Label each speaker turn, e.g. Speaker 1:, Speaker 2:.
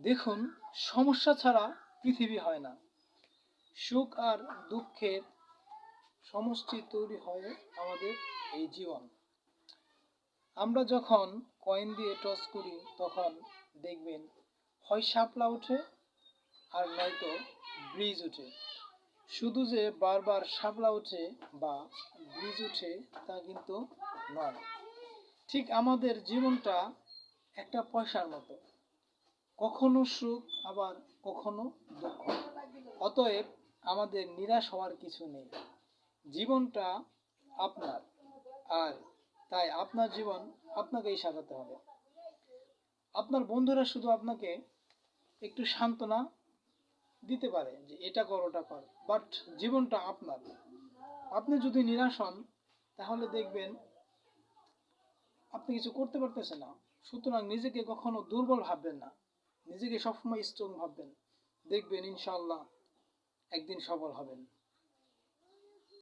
Speaker 1: দেখুন, সমস্যা ছাড়া পৃথিবী হয় না। সুখ আর দুঃখের সমষ্টি তৈরি হয় আমাদের এই জীবন। আমরা যখন কয়েন দিয়ে টস করি তখন দেখবেন হয় শাপলা ওঠে আর নয়তো ব্রিজ ওঠে। শুধু যে বারবার শাপলা ওঠে বা ব্রিজ ওঠে তা কিন্তু নয়। ঠিক আমাদের জীবনটা একটা পয়সার মতো, কখনো সুখ আবার কখনো দুঃখ। অতএব আমাদের নিরাশ হওয়ার কিছু নেই। জীবনটা আপনার, আর তাই আপনার জীবন আপনাকেই সাজাতে হবে। আপনার বন্ধুরা শুধু আপনাকে একটু সান্ত্বনা দিতে পারে যে এটা কর ওটা কর, বাট জীবনটা আপনার। আপনি যদি নিরাশ হন তাহলে দেখবেন আপনি কিছু করতে পারতেছেন না। সুতরাং নিজেকে কখনো দুর্বল ভাববেন না, নিজেকে সবসময় স্ট্রং ভাববেন। দেখবেন ইনশাআল্লাহ একদিন সফল হবেন।